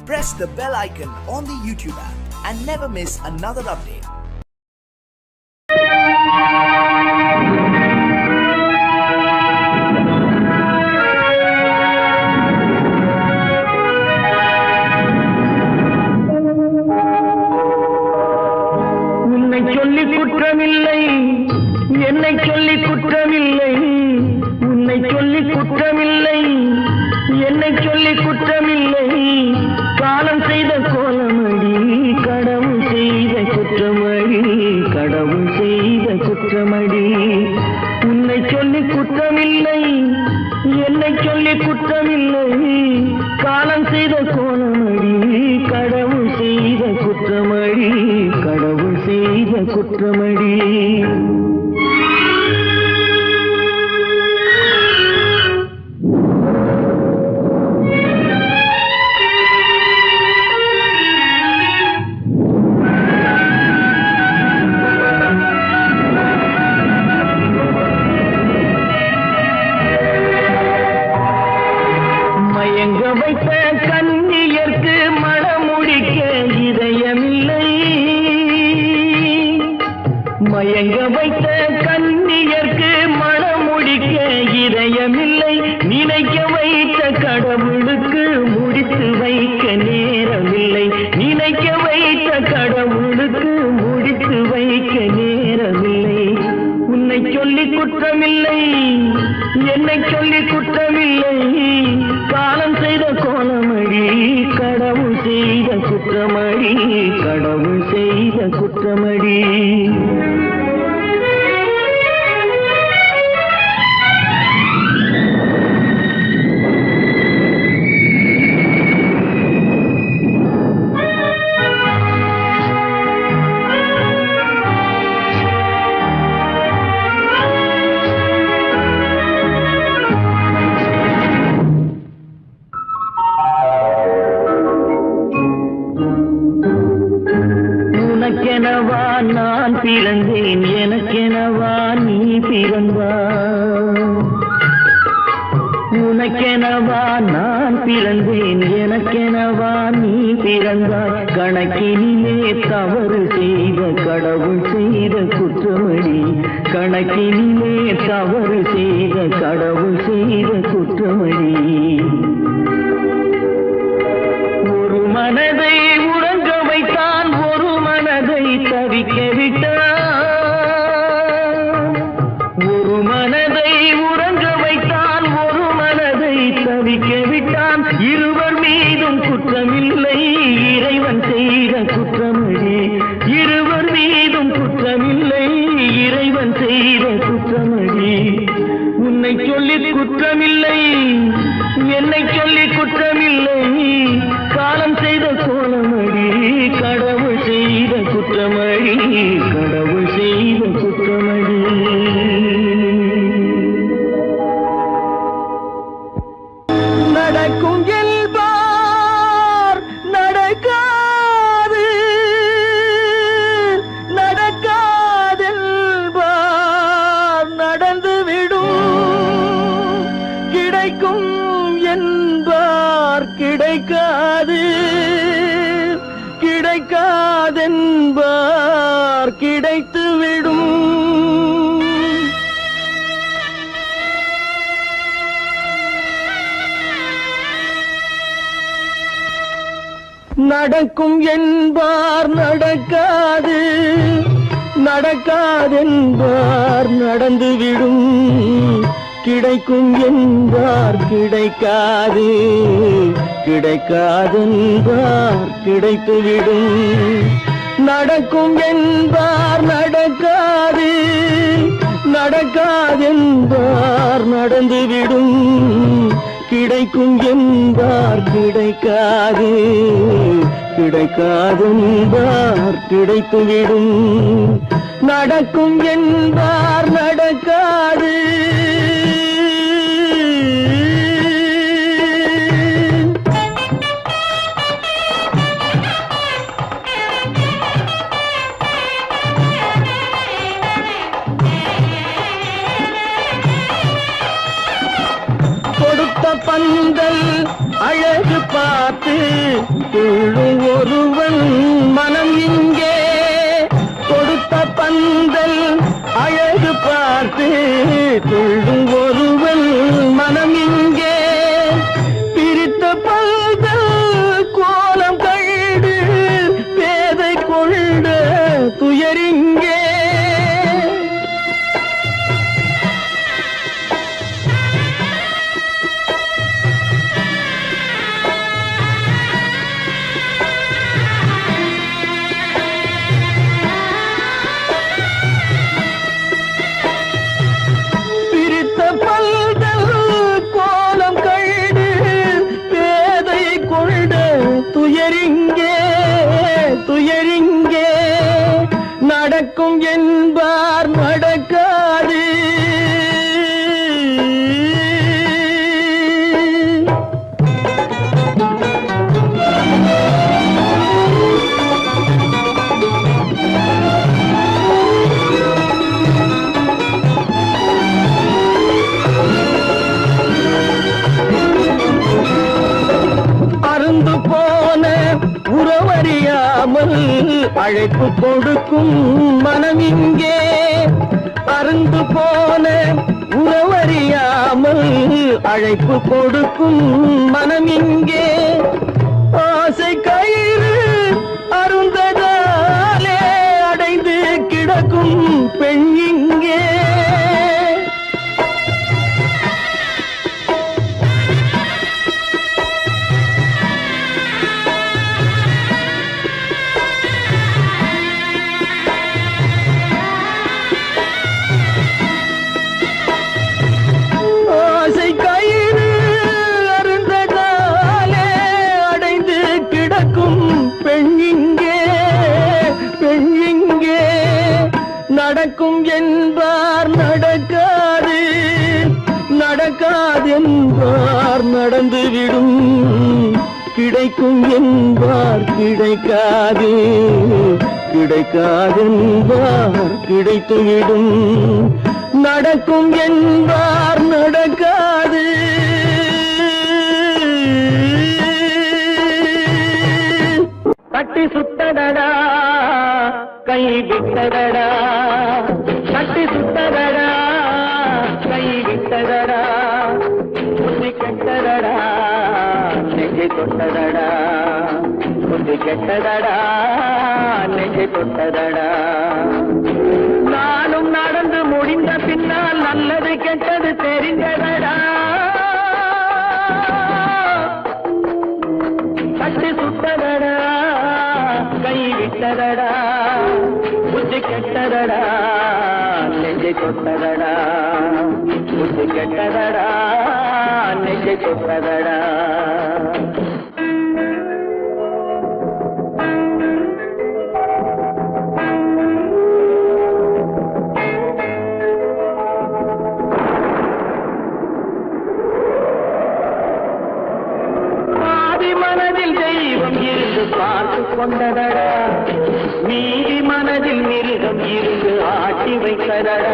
press the bell icon on the YouTube app and never miss another update. உன்னை சொல்லி குற்றமில்லை, என்னை சொல்லி குற்றமில்லை, உன்னை சொல்லி குற்றமில்லை, என்னை சொல்லி குற்றமில்லை, காலம் செய்த கோலமடி, கடவுள் செய்த குற்றமடி, கடவுள் செய்த குற்றமடி. உன்னை சொல்லி குற்றமில்லை, என்னை சொல்லி குற்றமில்லை, காலம் செய்த கோலமடி, கடவுள் செய்த குற்றமடி, கடவுள் செய்த குற்றமடி. மயங்க வைத்த கன்னியர்க்கு மணமுடிக்க இதயமில்லை, மயங்க வைத்த கன்னியர்க்கு மணமுடிக்க இதயமில்லை, நினைக்க வைத்த கடவுளுக்கு முடித்து வைக்க நேரமில்லை, நினைக்க வைத்த கடவுளுக்கு முடித்து வைக்க நேரமில்லை. உன்னை சொல்லி குற்றமில்லை, என்னை சொல்லி குற்றமில்லை, காலம் செய்த கோலமடி, கடவுள் செய்த குற்றமடி, கடவுள் செய்த குற்றமடி. உனக்கெனவா நான் பிறந்தேன், எனக்கெனவா நீ பிறந்தாய், உனக்கெனவா நான் பிறந்தேன், எனக்கெனவா நீ பிறந்தாய், கணக்கினிலே தவறு செய்த கடவுள் செய்த குற்றமடி, கணக்கினிலே தவறு செய்த கடவுள் செய்த குற்றமடி. ஒரு மனதை உறங்க வைத்தான், ஒரு மனதை தவிக்க விட்டான், ஒரு மனதை உறங்க வைத்தான், ஒரு மனதை தவிக்க விட்டான், இருவர் மீதும் குற்றமில்லை, இறைவன் செய்த குற்றமடி, இருவர் மீதும் குற்றமில்லை, இறைவன் செய்த குற்றமடி. உன்னை சொல்லி குற்றமில்லை, என்னை சொல்லி குற்றமில்லை, காலம் செய்த கோலமடி, கடவுள் செய்த குற்றமடி, கடவுள் செய்த குற்றமடி. நடக்கும் என்பார் நடக்காது, நடக்காதென்பார் நடந்துவிடும், கிடைக்கும் என்பார் கிடைக்காது, கிடைக்காதென்பார் கிடைத்துவிடும். நடக்கும் என்பார் நடக்காது, நடக்காதென்பார் நடந்துவிடும், கிடைக்கும் என்பார் கிடைக்காது, கிடைக்காதென்பார் கிடைத்துவிடும். நடக்கும் என்பார் நடக்காது, நடக்காதென்பார் நடந்துவிடும், கிடைக்கும் என்பார் கிடைக்காது, கிடைக்காதென்பார் கிடைத்துவிடும். நடக்கும் என்பார் நடக்காது. பந்தல் அழகு பார்த்து துள்ளும் ஒருவன் மனம் இங்கே கொடுத்த பந்தல் அழகு பார்த்து துள்ளும் ஒருவன் மனம் இங்கே பிரித்த பந்தல் கோலம் கண்டு பேதை கொண்ட துயரிங்கே துயரிங்கே நடக்கும் என்பார் நடக்காது அருந்து போன உறவறியாமல் அழைப்பு கொடுக்கும் மனம் இங்கே அருந்து போன உறவறியாமல் அழைப்பு கொடுக்கும் மனம் இங்கே ஆசை கயிறு அருந்ததாலே அடைந்து கிடக்கும் பெண் இங்கே நடக்கும் என்பார் நடக்காது நடக்காது என்பார் நடந்துவிடும் கிடைக்கும் என்பார் கிடைக்காது கிடைக்காது என்பார் கிடைத்துவிடும் நடக்கும் என்பார் நடக்காது கட்டி சுத்தடடா கை விட்டதடா கட்டி சுத்ததடா கை விட்டதடா புத்தி கெட்டதடா நெஞ்சை தொட்டதடா புத்தி கெட்டதடா நெஞ்சை தொட்டதடா நானும் நடந்து முடிந்த பின்னால் நல்லது கெட்டது தெரிந்ததடா கட்டி சுத்ததடா கை விட்டதடா புத்தி கெட்டதடா நெஞ்சை தொட்டதடா புத்தி கெட்டதடா நெஞ்சை தொட்டதடா மனதில் தெய்வம் இருந்து பார்த்து கொண்டதடா மீதி மனதில் மிருகம் இருந்து ஆட்டி வைத்ததடா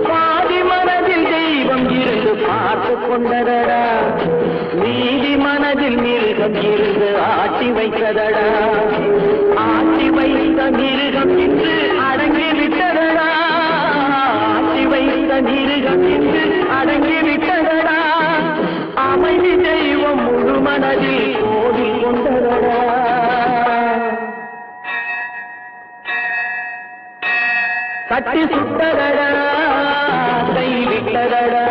பாதி மனதில் தெய்வம் இருந்து பார்த்து கொண்டதடா மீதி மனதில் மிருகம் இருந்து ஆட்டி வைத்ததடா ஆட்டி வைத்த மிருகம் இன்று அடங்கி விட்டதடா ஆட்டி வைத்த மிருகம் இன்று அடங்கி விட்டதடா அமைதி தெய்வம் முழு மனதில் கோவில் கொண்டதடா கட்டி சுட்டதடா கை விட்டதடா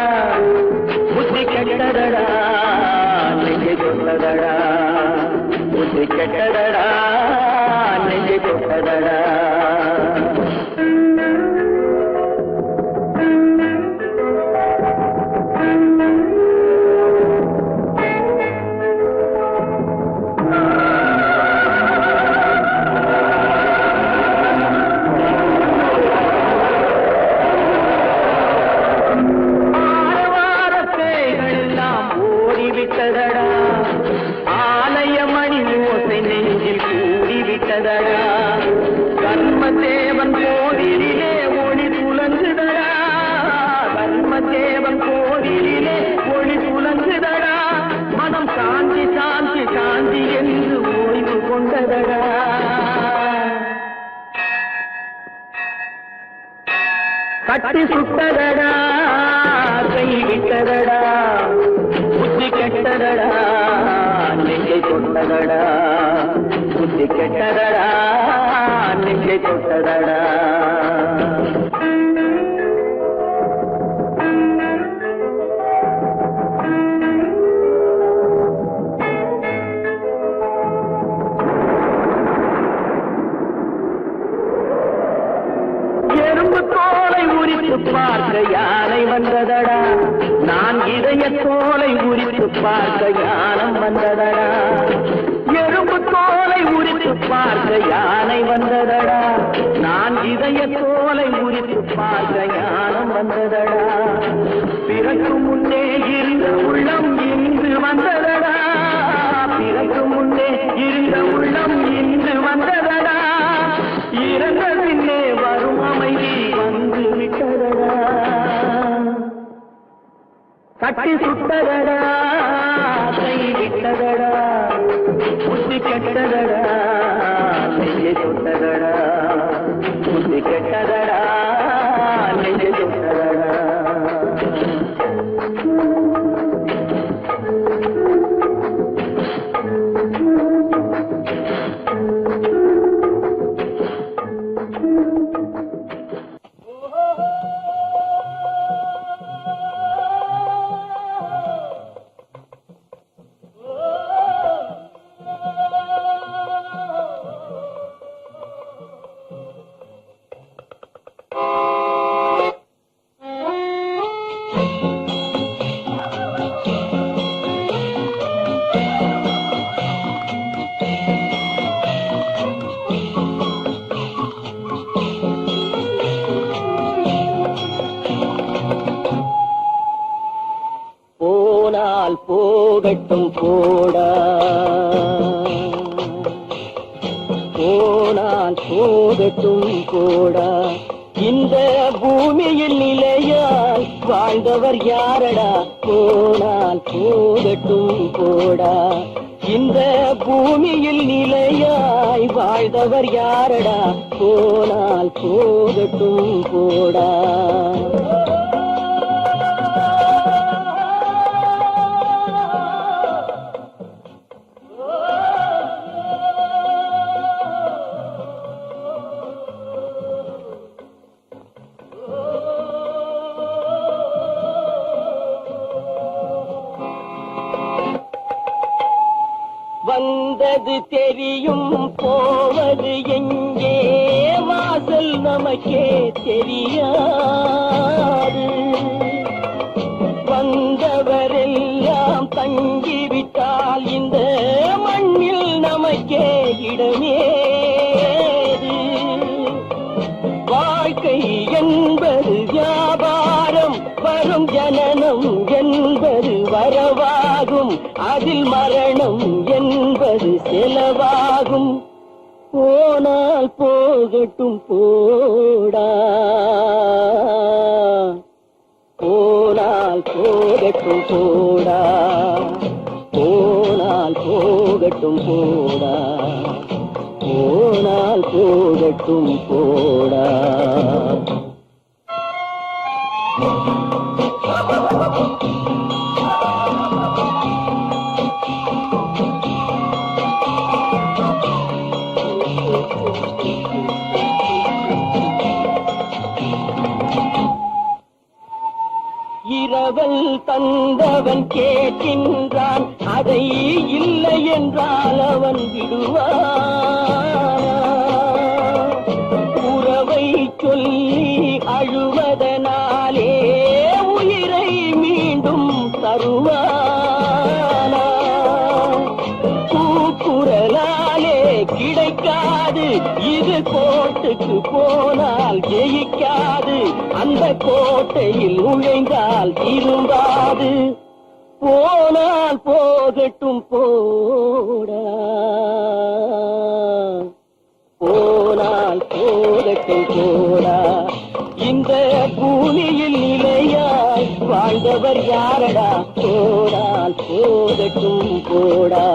புத்தி கெட்டதடா நெஞ்சை தொட்டதடா புத்தி கெட்டதடா நெஞ்சை தொட்டதடா ஆலய மணி ஓசை நெஞ்சில் கூடிவிட்டதடா கட்டி சுட்டதடா கை விட்டதடா புத்தி கெட்டதடா நெஞ்சை தொட்டதடா புத்தி கெட்டதடா நெஞ்சை தொட்டதடா பார்க்க யானை வந்ததடா நான் இதய தோலை உரித்து பார்க்க யானம் வந்ததடா எறும்பு தோலை உரித்து பார்க்க யானை வந்ததடா நான் இதய தோலை உரித்து பார்க்க யானம் வந்ததடா பிறகு முன்னே இருந்த உள்ளம் இன்று வந்ததடா பிறகு முன்னே இருந்த உள்ளம் இன்று வந்ததடா இறந்த பின்னே வரும் அமைதி வந்து விட்டதடா கட்டி சுட்டதடா கை விட்டதடா புத்தி கெட்டதடா நெஞ்சை தொட்டதடா புத்தி கெட்டதடா நெஞ்சை தொட்டதடா போகட்டும் போடா போனால் போகட்டும் போடா இந்த பூமியில் நிலையால் வாழ்ந்தவர் யாரடா போனால் போகட்டும் போடா இந்த பூமியில் நிலையாய் வாழ்ந்தவர் யாரடா போனால் போகட்டும் போடா வந்தது தெரியும் போவது எங்கே வாசல் நமக்கே தெரியாது வந்தவரெல்லாம் தங்கிவிட்டால் இந்த மண்ணில் நமக்கே இடமேது வாழ்க்கை என்பது வியாபாரம் வரும் ஜனனம் என்பது வரவாகும் அதில் மரணம் என்பது செலவாகும் போனால் போகட்டும் போடா போனால் போகட்டும் போடா போனால் போகட்டும் போடா போனால் போகட்டும் போடா இரவல் தந்தவன் கேட்கின்றான் அதை இல்லை என்றால் அவன் விடுவான் உறவை சொல்லி அழுவதனாலே உயிரை மீண்டும் தருவானா கூக்குரலாலே கிடைக்காது இது கோட்டுக்கு போனால் ஜெயிக்காது அந்த கோட்டையில் நுழைந்தால் திரும்பாது போனால் போகட்டும் போடா போனால் போகட்டும் போடா இந்த பூமியில் நிலையாய் வாழ்ந்தவர் யாரடா போனால் போகட்டும் போடா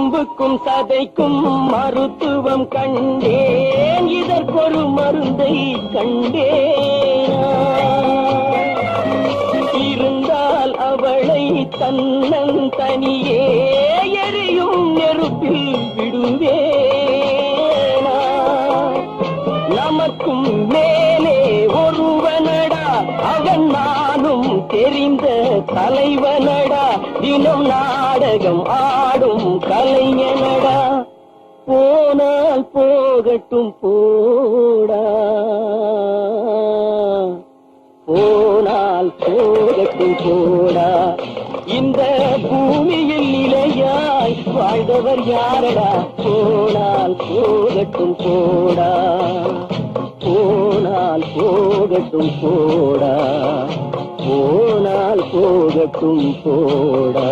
உடம்புக்கும் சதைக்கும் மருத்துவம் கண்டேன், இதற்கொரு மருந்தை கண்டேன். இருந்தால் அவளை தன்னன் தனியே எரியும் நெருப்பில் விடுவேனா. நமக்கும் மேலே ஒருவனடா, அவன் நானும் தெரிந்த தலைவனடா, தினம் நாடகம் ஆடும் கலைஞனடா. போனால் போகட்டும் போடா, போனால் போகட்டும் போடா. இந்த பூமியில் நிலையாய் வாழ்ந்தவர் யாரடா, போனால் போகட்டும் போடா, போனால் போகட்டும் போடா, போனால் போகட்டும் போடா.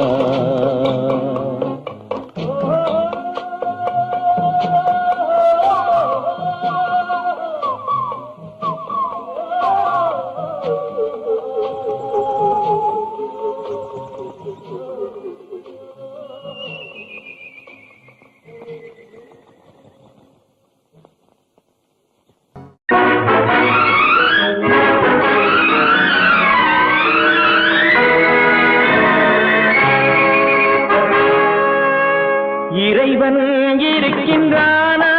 இறைவன் இருக்கின்றானா,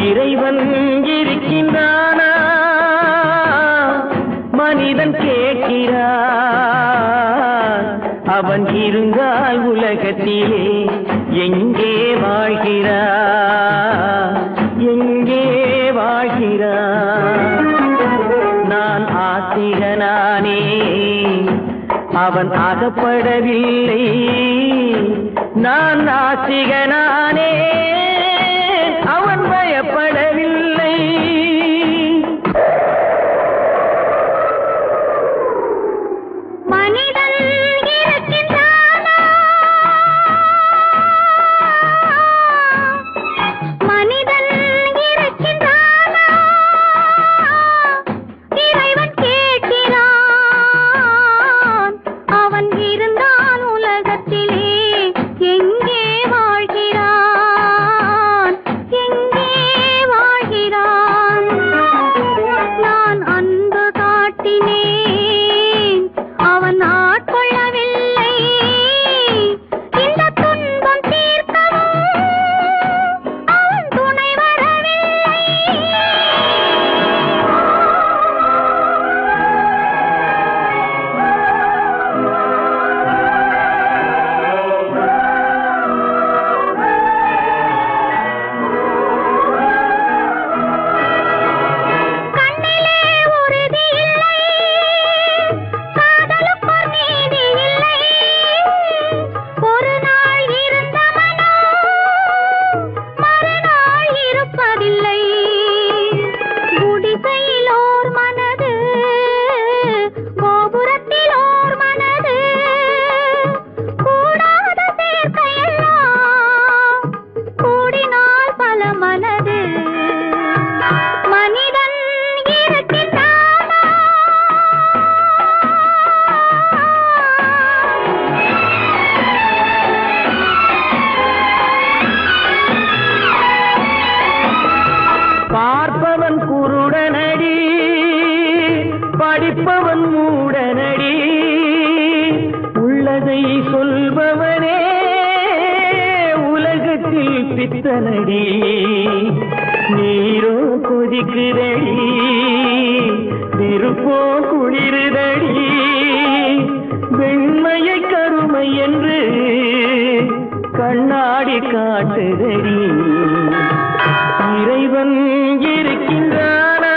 இறைவன் இருக்கின்றானா, மனிதன் கேட்கிறான். அவன் இருந்தால் உலகத்திலே எங்கே வாழ்கிறான், எங்கே வாழ்கிறான். நான் ஆத்திகனானே, அவன் அகப்படவில்லை. நான் நாசிகனானே, அவன் பயப்படவில்லை. மனிதன் இருக்கின்றானா, மனிதன் இருக்கின்றானா, இறைவன் கேட்கிறான். அவன் இருந்தான் உலகத்திலே எங்கே வாழ்கிறான், எங்கே வாழ்கிறான். நான் அன்பு காட்டினேன், அவன் ஆட்கொள்ளவில்லை. இந்த துன்பம் தீர்க்கவும் அவன் துணை வரவில்லை. கண்ணிலே உறுதி இல்லை, காதலுக்கோர் நீதி இல்லை. ஒரு நாள் இருந்த மனம் மறுநாள் இருப்பதில்லை. குடிசையிலோர் மனது, கோபுரத்திலோர் மனது, கூடாத சேர்க்கையெல்லாம் கூடினால் பல மனது. மனிதன் இருக்கின்றானா, பார்ப்பவன் குருடனடி, படிப்பவன் மூடனடி. உள்ளதை சொல்பவனே உலகத்தில் பித்தனடி. நீரோ கொதிக்குதடி, நெருப்போ குளிருதடி. வெண்மையை கருமை என்று கண்ணாடி காட்டுதடி. இறைவன் இருக்கின்றானா,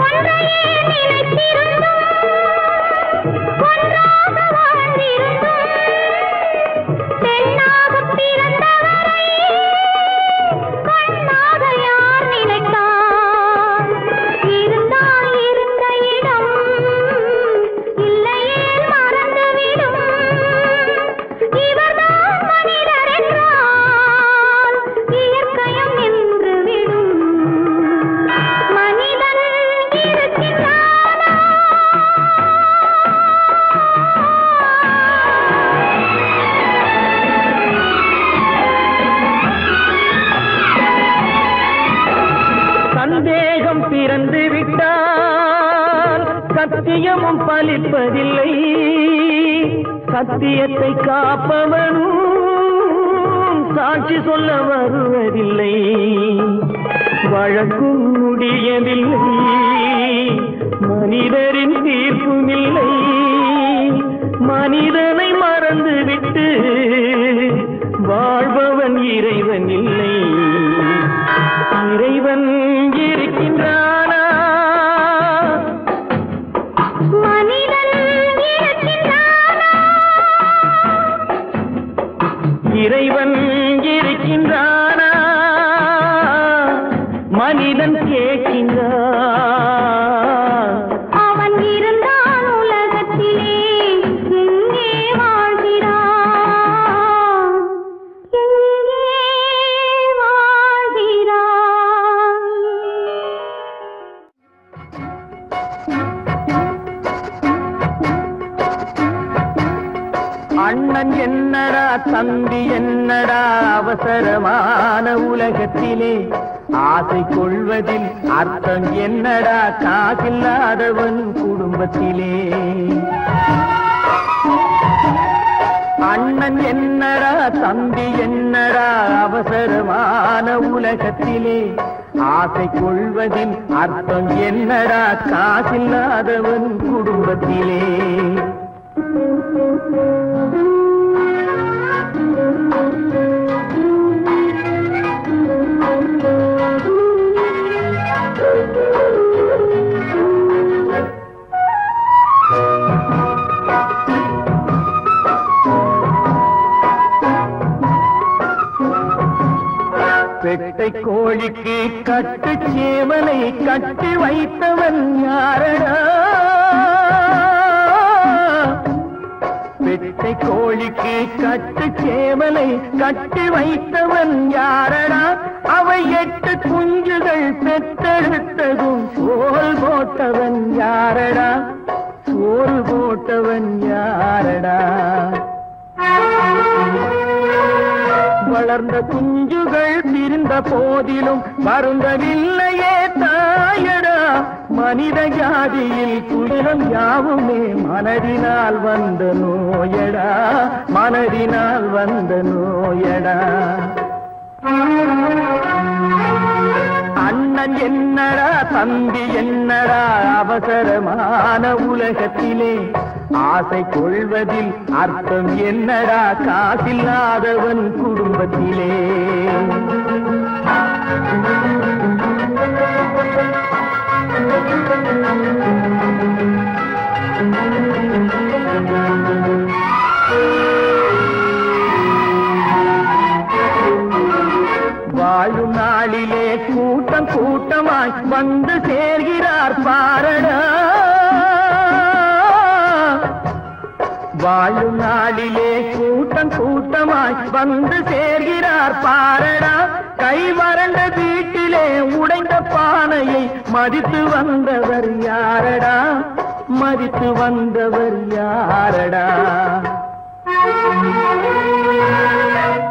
ஒன்றையே நினைத்திருந்தும் ஒன்றாக வாழ்ந்திருந்தும் பெண்ணாகப் பிறந்தவரை சத்தியமும் பலிப்பதில்லை, சத்தியத்தை காப்பவனும் சாட்சி சொல்ல வருவதில்லை. வழக்கும் முடியவில்லை, மனிதரின் தீர்ப்பும் இல்லை. மனிதனை மறந்துவிட்டு வாழ்பவன் இறைவன் இல்லை. இறைவன் இருக்கின்றானா? மனிதன் இருக்கின்றானா? இறைவன் இருக்கின்றானா? மனிதன் கேட்கின்றான். அவன் இருந்தான் உலகத்திலே, எங்கே வாழ்கிறான்? எங்கே வாழ்கிறான்? அண்ணன் என்னடா தம்பி என்னடா அவசரமான உலகத்திலே, ஆசை கொள்வதில் அர்த்தம் என்னடா காசில்லாதவன் குடும்பத்திலே. அண்ணன் என்னடா தம்பி என்னடா அவசரமான உலகத்திலே, ஆசை கொள்வதில் அர்த்தம் என்னடா காசில்லாதவன் குடும்பத்திலே. பெட்டை கோழிக்கு கட்டு சேவலை கட்டி வைத்தவன் யாரடா? பெட்டை கோழிக்கு கட்டு சேவலை கட்டி வைத்தவன் யாரடா? அவை 8 குஞ்சுகள் பெற்றெடுத்ததும் சோல் போட்டவன் யாரடா? சோல் போட்டவன் யாரடா? வளர்ந்த குஞ்சுகள் பிரிந்த போதிலும் வருந்தவில்லையே தாயடா. மனித ஜாதியில் துயரம் யாவுமே மனதினால் வந்த நோயடா, மனதினால் வந்த நோயடா. அண்ணன் என்னடா தம்பி என்னடா அவசரமான உலகத்திலே, ஆசை கொள்வதில் அர்த்தம் என்னடா காசில்லாதவன் குடும்பத்திலே. வாழும் நாளிலே கூட்டம் கூட்டமாய் வந்து சேர்கிறார் பாரடா. வாழும் நாளிலே கூட்டம் கூட்டமாய் வந்து சேர்கிறார் பாரடா. கை வறண்ட வீட்டிலே உடைந்த பானையை மதித்து வந்தவர் யாரடா? மதித்து வந்தவர் யாரடா?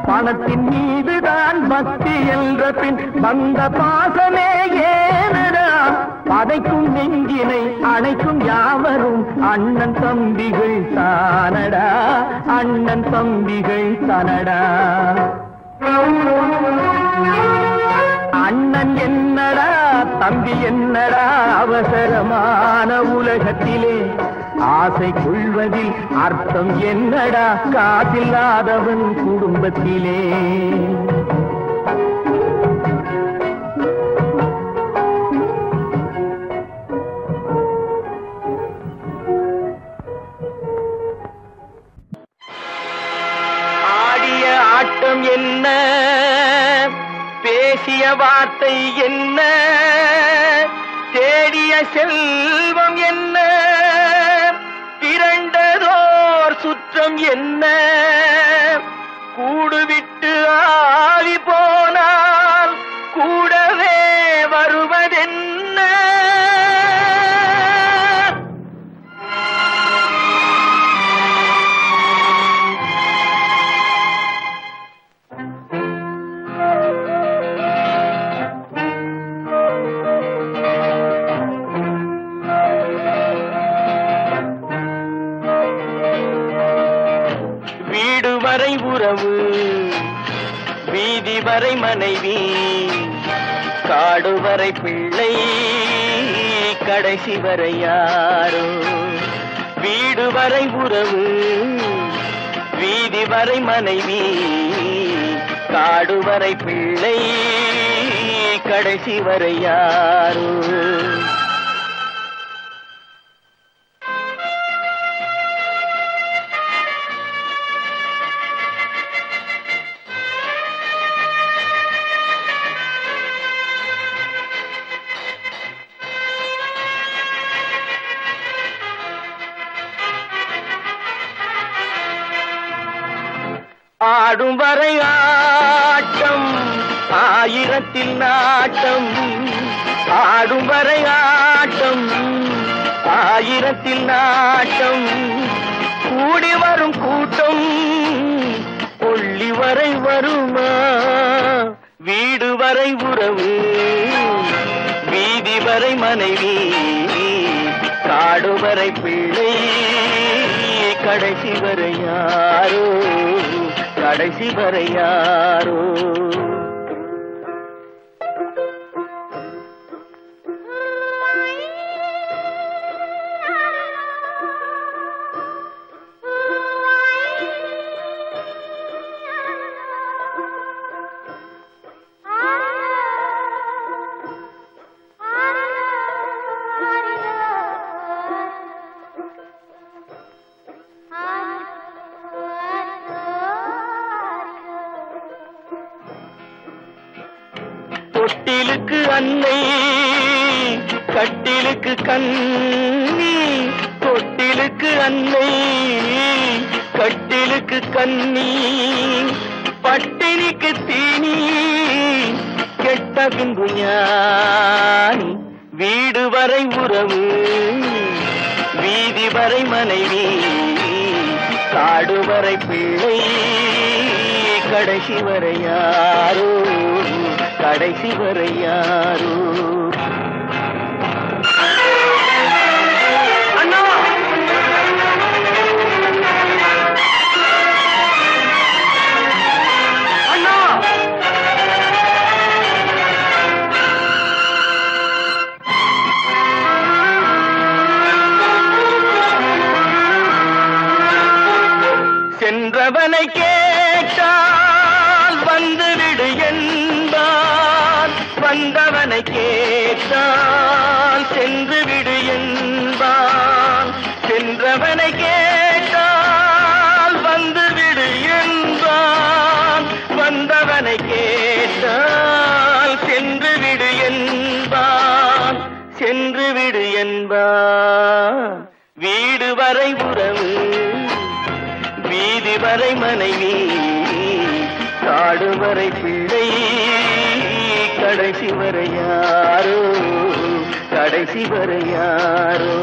பணத்தின் மீதுதான் பக்தி என்ற பின் வந்த பாசமே ஏனடா? பதைக்கும் நெஞ்சினை அணைக்கும் யாவரும் அண்ணன் தம்பிகள் தானடா, அண்ணன் தம்பிகள் தானடா. அண்ணன் என்னடா தம்பி என்னடா அவசரமான உலகத்திலே, ஆசை கொள்வதில் அர்த்தம் என்னடா காசில்லாதவன் குடும்பத்திலே. ஆடிய ஆட்டம் என்ன, பேசிய வார்த்தை என்ன, தேடிய செல்வம் என்ன, திரண்டதோர் சுற்றம் என்ன, கூடுவிட்டு ஆவி போனால் கூடவே வருவதென்ன. வரை உறவு, வீதி வரை மனைவி, காடு வரை பிள்ளை, கடைசி வரை யாரோ. வீடு வரை உறவு, வீதி வரை மனைவி, காடு வரை பிள்ளை, கடைசி வரை யாரோ. ஆடும் வரை ஆட்டம், ஆயிரத்தில் நாட்டம். ஆடும் வரை ஆட்டம், ஆயிரத்தில் நாட்டம். கூடி வரும் கூட்டம் கொள்ளி வரை வருமா. வீடு வரை உறவு, வீதி வரை மனைவி, காடு வரை பிள்ளை, கடைசி வரை யாரோ, கடைசி வரை யாரோ. தொட்டிலுக்கு அன்னை, கட்டிலுக்கு கண்ணி. தொட்டிலுக்கு அன்னை, கட்டிலுக்கு கண்ணி. பட்டினிக்கு தீனி, கெட்ட பின்பு ஞானி. வீடு வரை உறவு, வீதி வரை மனைவி, காடு வரை பிள்ளை, கடைசி வரை யாரோ, கடைசி வரை யாரோ. அண்ணா அண்ணா, சென்றவனை கேட்டால் வந்துவிடு என்பார், வந்தவனை கேட்டால் சென்று விடு என்பான். சென்றவனை கேட்டால் வந்துவிடு என்பான், வந்தவனை கேட்டால் சென்று விடு என்பான், சென்று விடு என்பான். வீடு வரை உறவு, வீதி வரை மனைவி, காடு வரை பிள்ளை, கடைசி வரை யாரோ, கடைசி வரை யாரோ.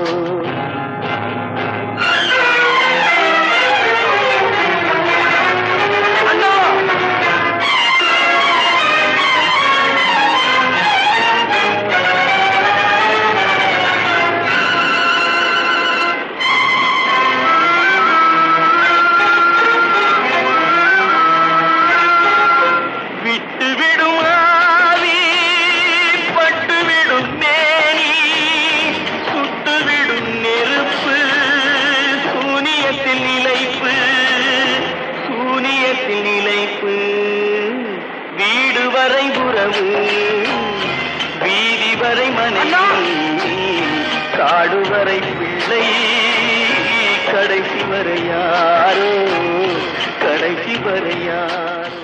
வீடு வரை உறவு, வீதி வரை மனைவி, காடு வரை பிள்ளை, கடைசி வரை யாரோ, கடைசி வரை யாரோ.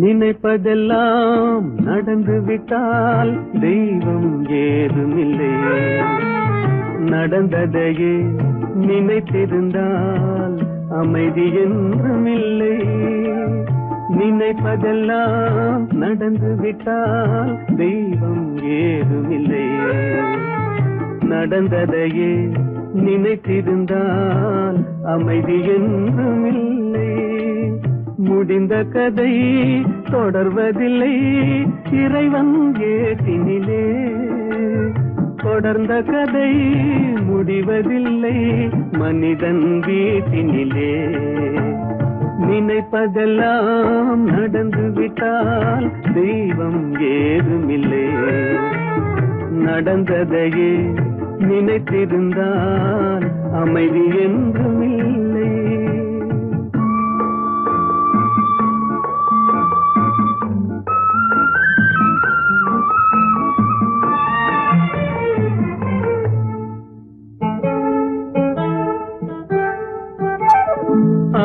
நினைப்பதெல்லாம் நடந்து விட்டால் தெய்வம் ஏதுமில்லை, நடந்ததையே நினைத்திருந்தால் அமைதி என்றுமில்லை. நினைப்பதெல்லாம் நடந்து விட்டால் தெய்வம் ஏதுமில்லை. நடந்ததையே நினைத்திருந்தால் அமைதி என்றும் இல்லை. முடிந்த கதை தொடர்வதில்லை இறைவன் ஏட்டினிலே. தொடர்ந்த கதை முடிவதில்லை மனிதன் வீட்டினிலே. நினைப்பதெல்லாம் நடந்து விட்டால் தெய்வம் ஏதுமில்லை. நடந்ததையே நினைத்திருந்தால் அமைதி என்றும் இல்லை.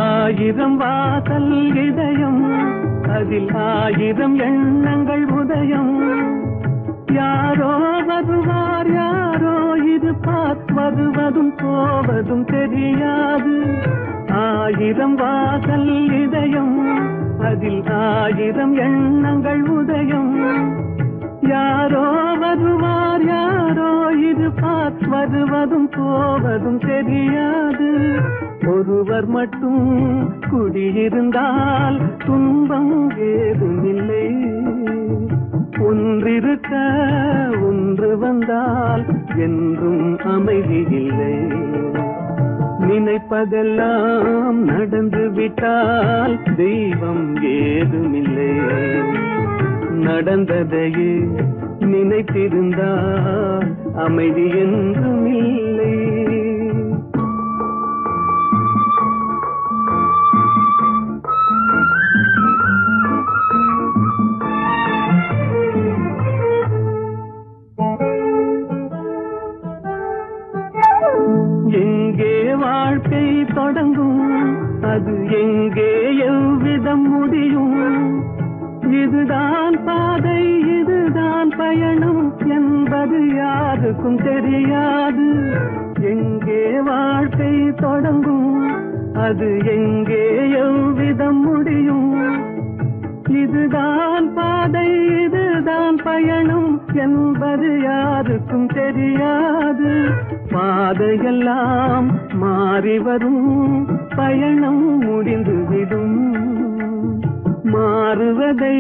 ஆயிரம் வாசல் இதயம் அதில் ஆயிரம் எண்ணங்கள் உதயம். யாரோ வருவார் யாரோ இருப்பார் வருவதும் போவதும் தெரியாது. ஆயிரம் வாசல் இதயம் அதில் ஆயிரம் எண்ணங்கள் உதயம். யாரோ வருவார் யாரோ இருப்பார் வருவதும் போவதும் தெரியாது. ஒருவர் மட்டும் குடியிருந்தால் துன்பம் ஏதுமில்லை. ஒன்றிருக்க ஒன்று வந்தால் என்றும் அமைதி இல்லை. நினைப்பதெல்லாம் நடந்து விட்டால் தெய்வம் ஏதுமில்லை. நடந்ததையே நினைத்திருந்தால் அமைதி என்றும் இல்லை. எங்கே வாழ்க்கை தொடங்கும் அது எங்கே எவ்விதம் முடியும். இதுதான் பாதை இதுதான் பயணம் என்பது யாருக்கும் தெரியாது. எங்கே வாழ்க்கை தொடங்கும் அது எங்கே எவ்விதம் முடியும். இதுதான் பாதை இதுதான் பயணம் என்பது யாருக்கும் தெரியாது. பாதையெல்லாம் மாறி வரும் பயணம் முடிந்துவிடும். மாறுவதை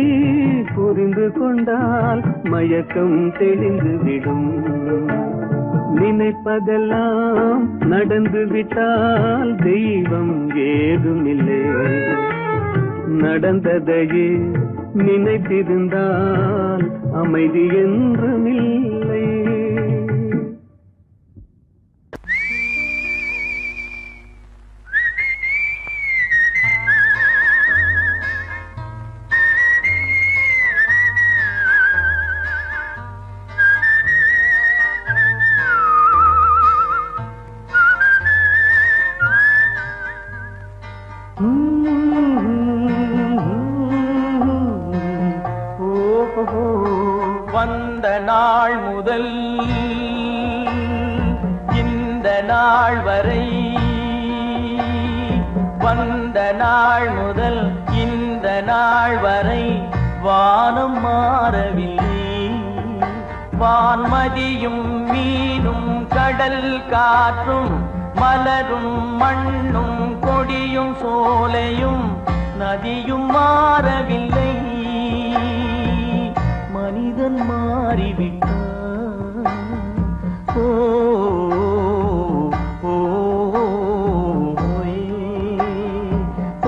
புரிந்து கொண்டால் மயக்கம் தெளிந்துவிடும். நினைப்பதெல்லாம் நடந்து விட்டால் தெய்வம் ஏதுமில்லை. நடந்ததையே நினைத்திருந்தால் அமைதி என்றும் இல்லை. வந்த நாள் முதல் இந்த நாள் வரை, வந்த நாள் முதல் இந்த நாள் வரை வானம் மாறவில்லை. வான்மதியும் மீனும் கடல் காற்றும் மலரும் மண்ணும் கொடியும் சோலையும் நதியும் மாறவில்லை. மனிதன் மாறிவிட்டான். ஓ ஓ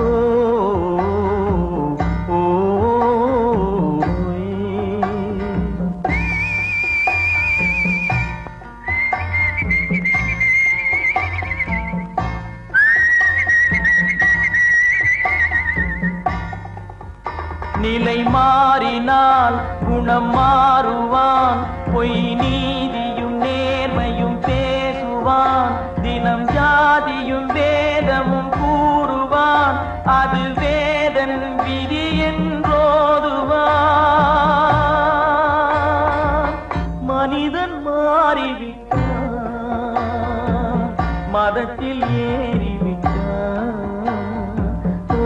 ஓ ஓ நிலை மாறினால் குணம் மாறுவான். பொய் நீதியும் நேர்மையும் பேசுவான். தினம் ஜாதியும் வேதமும் கூறுவான். அது வேதன் விதி என்றோதுவான். மனிதன் மாறிவிட்டான். மதத்தில் ஏறிவிட்டான். ஓ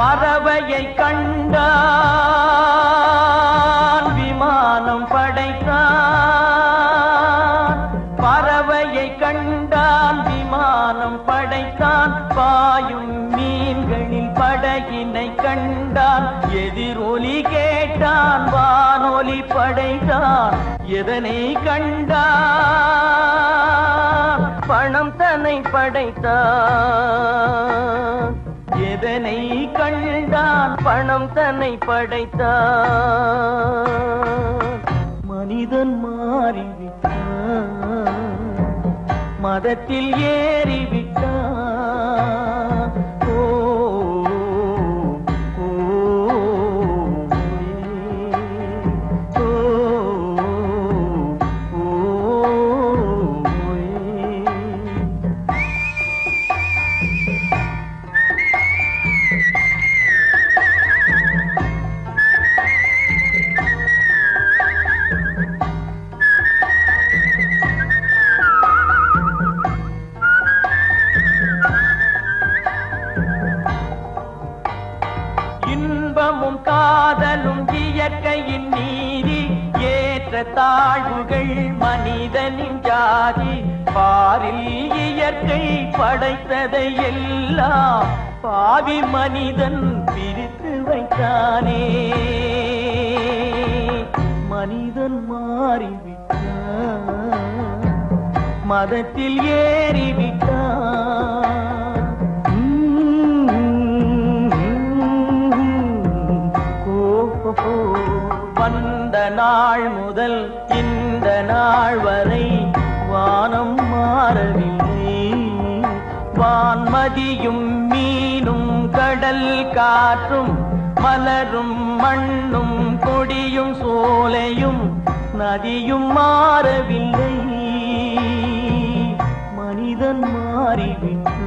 பறவையை கண்டான் விமானம் படைத்தான். பறவையை கண்டான் விமானம் படைத்தான். பாயும் மீன்களில் படகினை கண்டான். எதிரொலி கேட்டான் வானொலி படைத்தான். எதனை கண்டான்? பணம் தன்னை படைத்தான். எதனை கண்டான்? பணம் தன்னை படைத்தான். மனிதன் மாறிவிட்டான், மதத்தில் ஏறிவிட்டான். ஓ ஓ, ஓ, ஓ, இன்பமும் காதலும் இயற்கையின் நீதி. ஏற்ற தாழ்வுகள் மனிதனின் ஜாதி. பாரில் இயற்கை படைத்ததை எல்லாம் பாவி மனிதன் பிரித்து வைத்தானே. மனிதன் மாறிவிட்டான், மதத்தில் ஏறிவிட்டான். வந்த நாள் முதல் இந்த நாள் வரை வானம் மாறவில்லை. வான்மதியும் மீனும் கடல் காற்றும் மலரும் மண்ணும் கொடியும் சோலையும் நதியும் மாறவில்லை. மனிதன் மாறிவிட்டான்.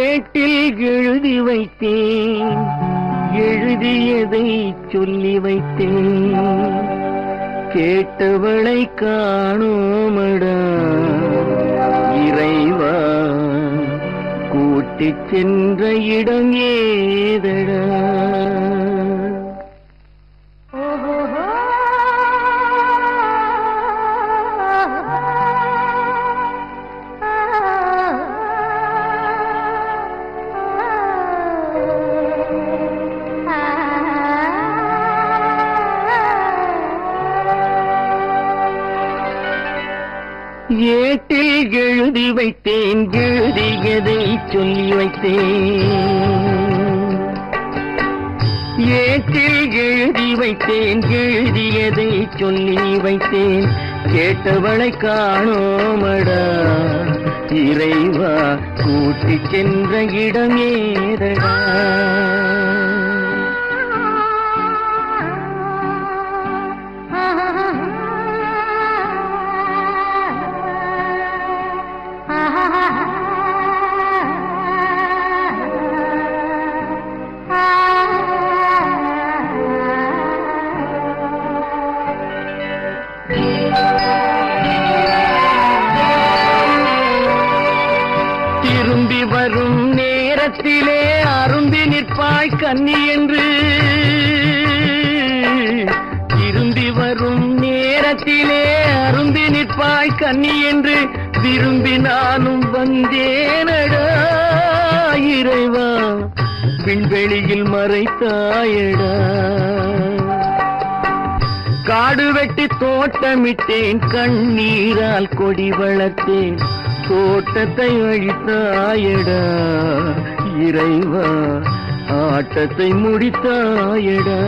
ஏட்டில் எழுதி வைத்தேன், எழுதியதை சொல்லி வைத்தேன். கேட்டவளை காணோமடா இறைவா, கூட்டிச் சென்ற இடம் ஏதடா. ஏட்டில் எழுதி வைத்தேன், எழுதியதை சொல்லி வைத்தேன். ஏட்டில் எழுதி வைத்தேன், எழுதியதை சொல்லி வைத்தேன். கேட்டவளை காணோமடா இறைவா, கூட்டிச் சென்ற இடம் ஏதடா. திரும்பி வரும் நேரத்திலே அரும்பி நிற்பாய் கன்னி என்று. திரும்பி வரும் நேரத்திலே அரும்பி நிற்பாய் கன்னி என்று விரும்பி நானும் வந்தேனடா இறைவா, விண்வெளியில் மறைத்தாயடா. காடு வெட்டி தோட்டமிட்டேன், கண்ணீரால் கொடி வளர்த்தேன். தோட்டத்தை அழித்தாயடா இறைவா, ஆட்டத்தை முடித்தாயடா.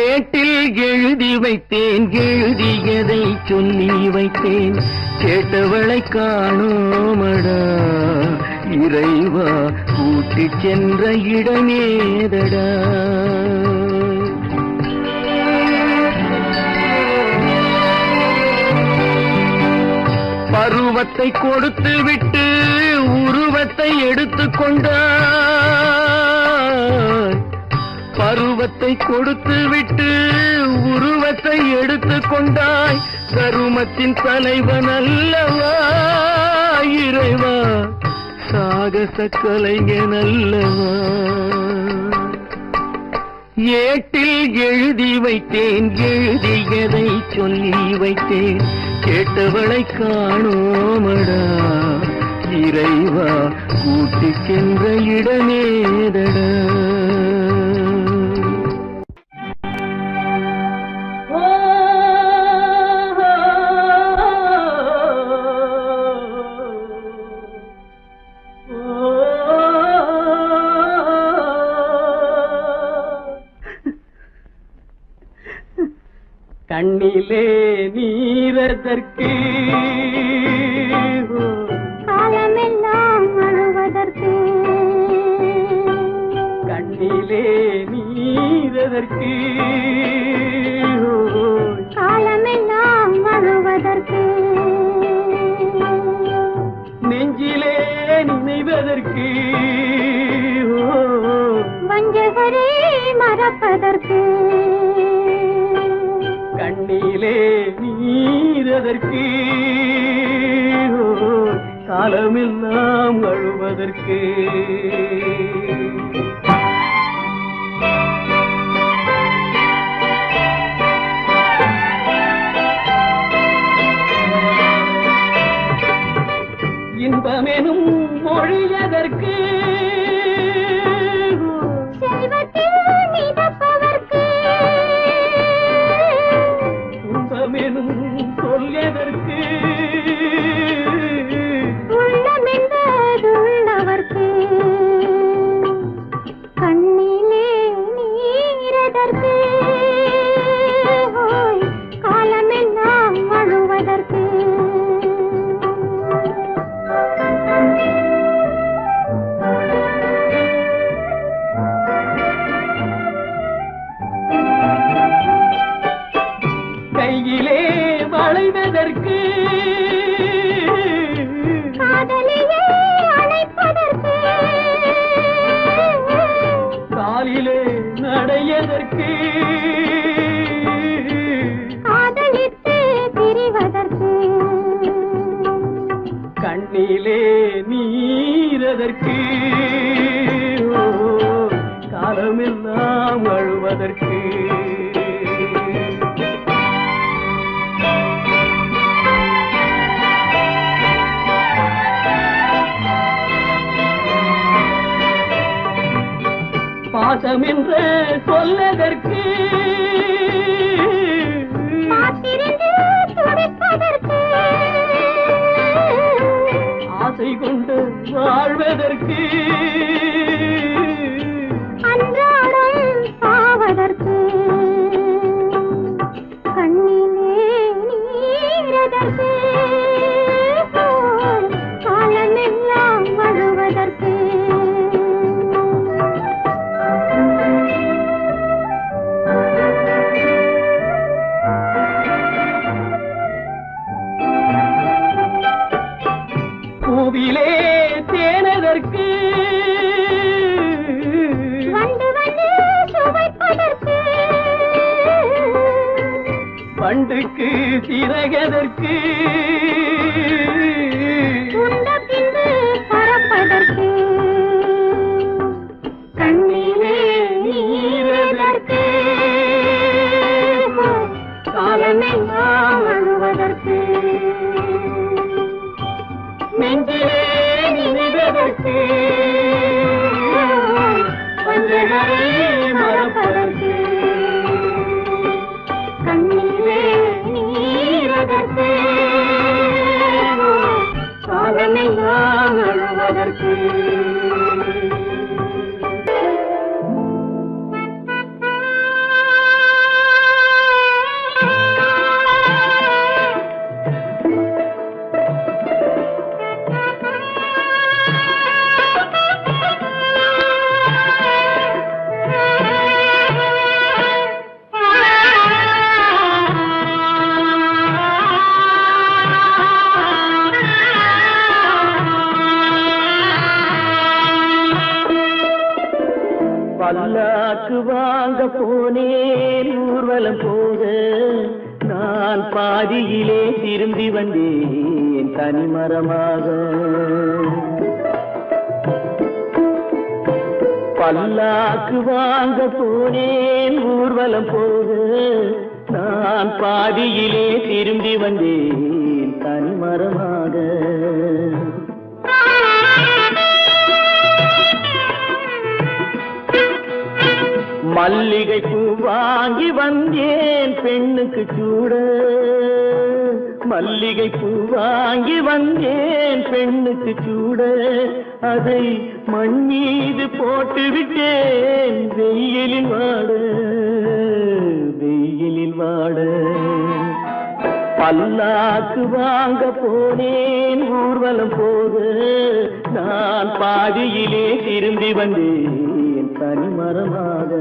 ஏட்டில் எழுதி வைத்தேன் எழுதியதை சொல்லி வைத்தேன் கேட்டவளை காணோமடா இறைவா கூட்டிச் சென்ற இடமேதடா பருவத்தை கொடுத்து விட்டு உருவத்தை எடுத்துக் கொண்டாய் பருவத்தை கொடுத்து விட்டு உருவத்தை எடுத்துக் கொண்டாய் கருமத்தின் தலைவன் அல்லவா இறைவா சாகச கலைஞன் அல்லவா ஏட்டில் எழுதி வைத்தேன் எழுதியதை சொல்லி வைத்தேன் கேட்டவளை காணோமடா இறைவா கூட்டிச் சென்ற இடமேதடா கண்ணிலே நீரதற்கு காலமெல்லாம் அழுவதற்கு கண்ணிலே நீரதற்கு காலமெல்லாம் அழுவதற்கு நெஞ்சிலே நினைவதற்கு வஞ்சகரே மறப்பதற்கு கண்ணிலே நீரதற்கு காலமெல்லாம் அழுவதற்கு இன்பமெனும் மொழியதற்கு செல்வத்தில் மிதப்பதற்கு துன்பமெனும் சொல்லியதற்கு உள்ளமென்பதுள்ளவர்க்கு கண்ணிலே நீரதற்கு காலமெல்லாம் அழுவதற்கு கையிலே வளைவதற்கு காதலியே அணைப்பதற்கு காலிலே நடையதற்கு காதலித்து பிரிவதற்கு கண்ணிலே நீரதற்கு காலமெல்லாம் அழுவதற்கு பாசம் என்று சொல்லதற்கு காத்திருந்து துடிப்பதற்கு ஆசை கொண்டு வாழ்வதற்கு அன்றாடம் சாவதற்கு கண்ணிலே நீரதற்கு காலமெல்லாம் அழுவதற்கு பூவிலே தேனதற்கு வந்து வந்து சுவைப்பதற்கு பண்டுக்கு சிறகதற்கு உண்ட பின்பு பறப்பதற்கு கண்ணிலே நீரதற்கு காலமெல்லாம் அழுவதற்கு நெஞ்சிலே நினைவதற்கு வஞ்சகரை மறப்பதற்கு கண்ணிலே நீரதற்கு காலமெல்லாம் அழுவதற்கு பல்லாக்கு வாங்க போனேன் ஊர்வலம் போக, நான் பாதியிலே திரும்பி வந்தேன் தனிமரமாக. பல்லாக்கு வாங்க போனேன் ஊர்வலம் போக, நான் பாதியிலே திரும்பி வந்தேன் தனிமரமாக. மல்லிகை பூ வாங்கி வந்தேன் பெண்ணுக்கு சூட, மல்லிகை பூ வாங்கி வந்தேன் பெண்ணுக்கு சூட, அதை மண் மீது போட்டு விட்டேன் வெயிலில் வாட, வெயிலில் வாட. பல்லாக்கு வாங்க போனேன் ஊர்வலம் போக, நான் பாதியிலே திரும்பி வந்தேன் தனிமரமாக.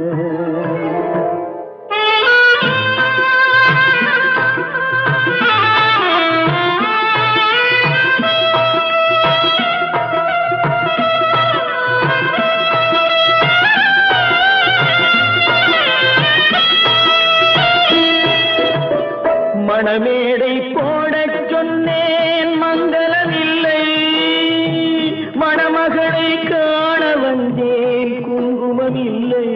மணமேடை போடச் சொன்னேன் மங்களமில்லை, மணமகளை காண வந்தேன் குங்குமமில்லை.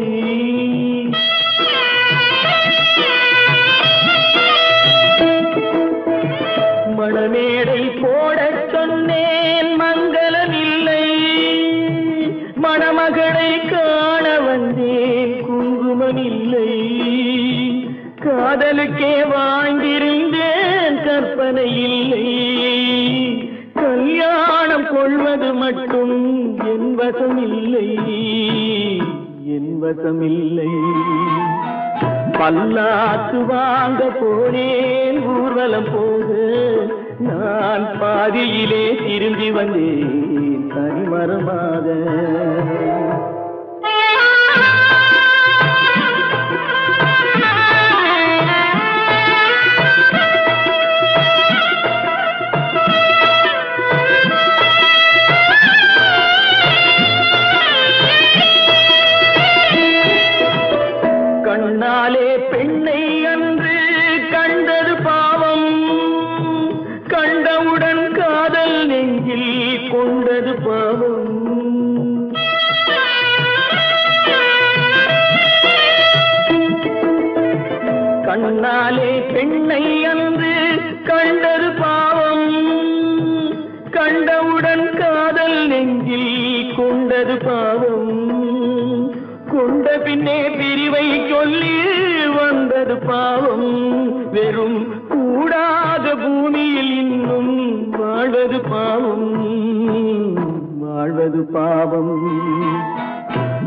மணமேடை போடச் சொன்னேன் மங்களமில்லை, மணமகளை காண வந்தேன் குங்குமமில்லை. காதலுக்கே வாழ்ந்திருந்தேன் கற்பனை இல்லை, கல்யாணம் கொள்வது மட்டும் என் வசமில்லை, என் வசமில்லை. பல்லாக்கு வாங்க போனேன் ஊர்வலம் போக, நான் பாதியிலே திரும்பி வந்தேன் தனிமரமாக. கண்ணாலே பெண்ணை அன்று கண்டது பாவம், கண்டவுடன் காதல் நெஞ்சில் கொண்டது பாவம். கண்ணாலே பெண்ணை அன்று கண்டது பாவம், கண்டவுடன் காதல் நெஞ்சில் கொண்டது பாவம். கொண்ட பின்னே பிரிவை சொல்லி வந்தது பாவம், வெறும் கூடாத பூமியில் இன்னும் வாழ்வது பாவம், வாழ்வது பாவம்.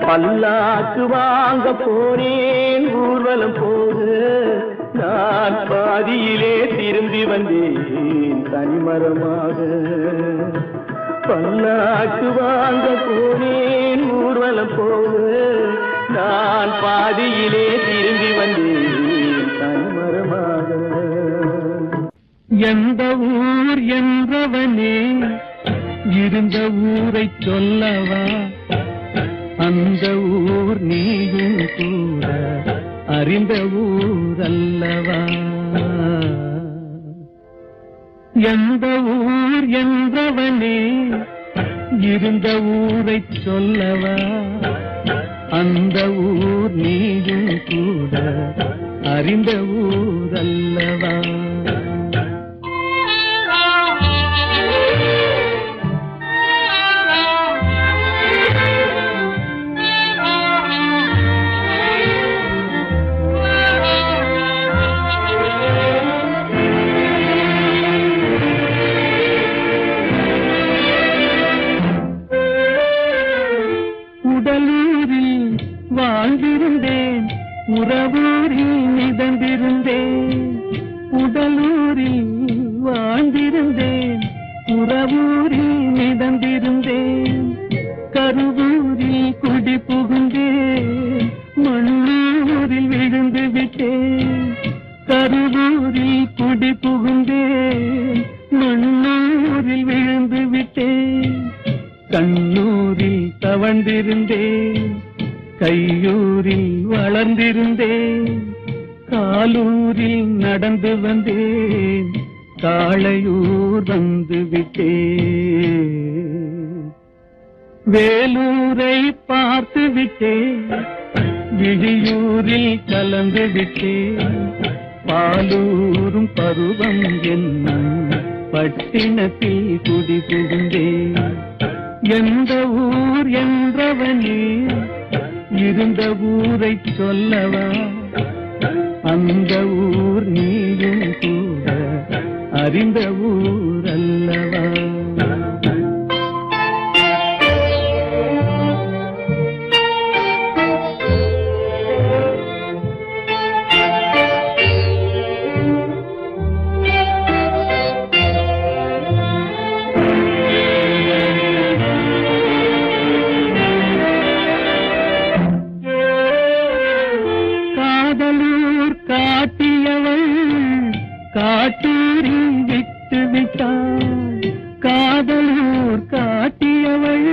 பல்லாக்கு வாங்க போனேன் ஊர்வலம் போக, நான் பாதியிலே திரும்பி வந்தேன் தனிமரமாக. பல்லாக்கு வாங்க போனேன் ஊர்வலம் போக, நான் பாதியிலே திரும்பி வந்தேன் தனிமரமாக. எந்த ஊர் என்றவனே இருந்த ஊரை சொல்லவா, அந்த ஊர் நீயும் கூட அறிந்த ஊர் அல்லவா. எந்த ஊர் என்றவனே இருந்த ஊரை சொல்லவா, அந்த ஊர் நீயும் கூட அறிந்த ஊர் அல்லவா. உடலூரில் வாழ்ந்திருந்தேன், உறவூரில் மிதந்திருந்தேன். உடலூரில் வாழ்ந்திருந்தேன், உறவூரில் மிதந்திருந்தேன். கருவூரில் குடி புகுந்தேன், மண்ணூரில் விழுந்து விட்டேன். கருவூரில் குடி புகுந்தேன், மண்ணூரில் விழுந்து விட்டேன். கண்ணூரில் தவழ்ந்திருந்தேன், கையூரில் வளர்ந்திருந்தேன், காலூரில் நடந்து வந்தேன், காளையூர் வந்து விட்டேன். வேலூரை பார்த்து விட்டேன், விழியூரில் கலந்து விட்டேன், பாலூரும் பருவம் என்னும் பட்டினத்தில் குடி புகுந்தேன். எந்த ஊர் என்றவனே இருந்த ஊரை சொல்லவா, அந்த ஊர் நீயும் கூட அறிந்த ஊர் அல்லவா. காட்டூரில் விட்டு விட்டாள், காதலூர் காட்டியவள்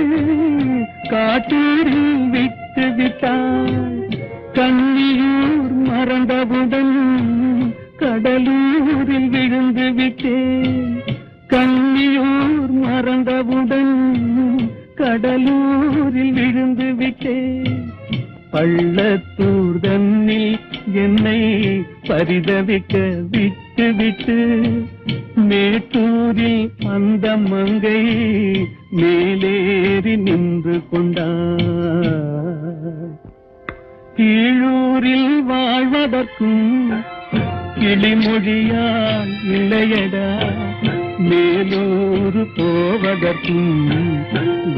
காட்டூரில் விட்டு விட்டாள். கன்னியூர் மறந்தவுடன் கடலூரில் விழுந்து விட்டேன், கன்னியூர் மறந்தவுடன் கடலூரில் விழுந்து விட்டேன். பள்ளத்தூர் தன்னில் என்னை பரிதவிக்க விட்டு விட்டு மேட்டூரில் அந்த மங்கை மேலேறி நின்று கொண்டார். கீழூரில் வாழ்வதற்கும் கிளிமொழியால் இல்லையடா, மேலூர் போவதற்கும்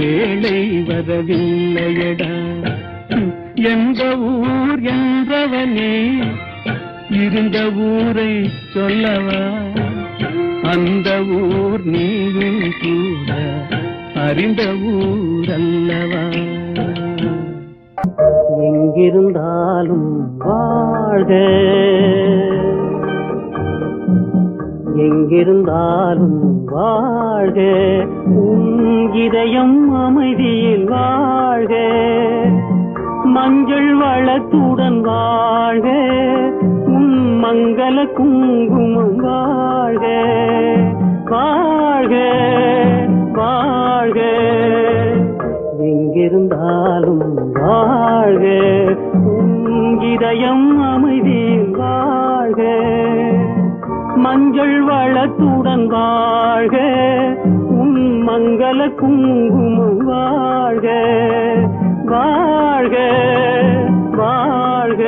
வேலை வரவில்லையடா. எந்த ஊர் என்றவனே இருந்த ஊரை சொல்லவா, அந்த ஊர் நீயும் கூட அறிந்த ஊர் அல்லவா. எங்கிருந்தாலும் வாழ்க, எங்கிருந்தாலும் வாழ்க, உன் இதயம் அமைதியில் வாழ்க, மஞ்சள் வளத்துடன் வாழ்க, உன் மங்கள குங்குமம் வாழ்க, வாழ்க வாழ்க. எங்கிருந்தாலும் வாழ்க, உன் இதயம் அமைதியில் வாழ்க, மஞ்சள் வளத்துடன் வாழ்க, உன் மங்கள குங்குமம் வாழ்க, வாழ்க வாழ்க.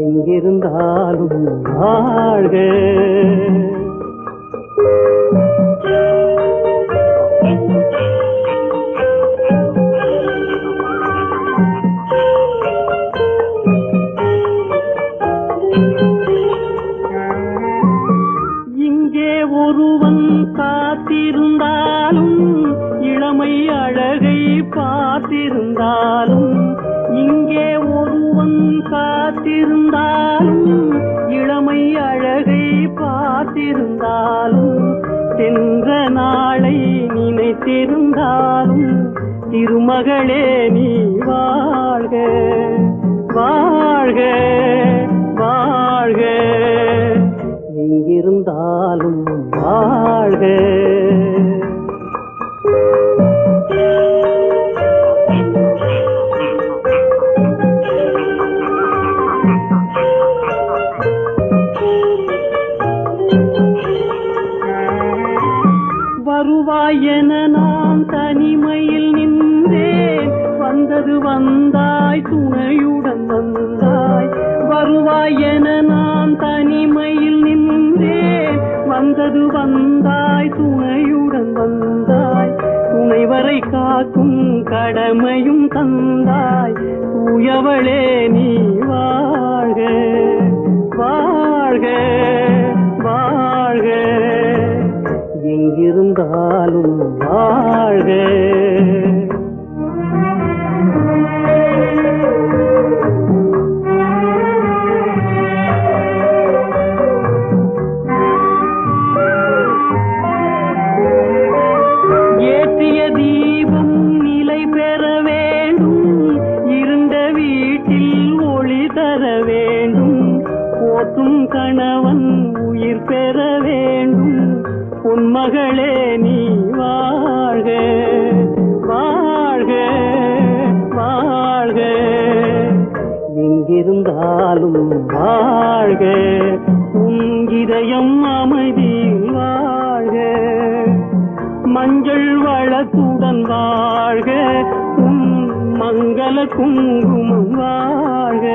எங்கிருந்தாலும் வாழ்க. இங்கே ஒருவன் காத்திருந்தாலும், இளமை அழகை பார்த்திருந்தாலும், இங்கே ஒருவன் காத்திருந்தாலும், இளமை அழகை பார்த்திருந்தாலும், சென்ற நாளை நினைத்திருந்தாலும், திருமகளே நீ வாழ்க, வாழ்க வாழ்க. எங்கிருந்தாலும் வாழ்க. வருவாய் என நான் தனிமையில் நின்றேன், வந்தது வந்தாய் துணையுடன் வந்தாய். வருவாய் என நான் தனிமையில் நின்றேன், வந்தது வந்தாய் துணையுடன் வந்தாய். துணைவரை காக்கும் கடமையும் தந்தாய், தூயவளே நீ வாழ்க, வாழ்க வாழ்க. எங்கிருந்தாலும் வாழ்க. ஏற்றிய தீபம் நிலை பெற வேண்டும், பொன்மகளே நீ வாழ்க வாழ்க வாழ்க எங்கிருந்தாலும் வாழ்க உன் இதயம் அமைதியில் வாழ்க மஞ்சள் வளத்துடன் வாழ்க உன் மங்கள குங்குமம் வாழ்க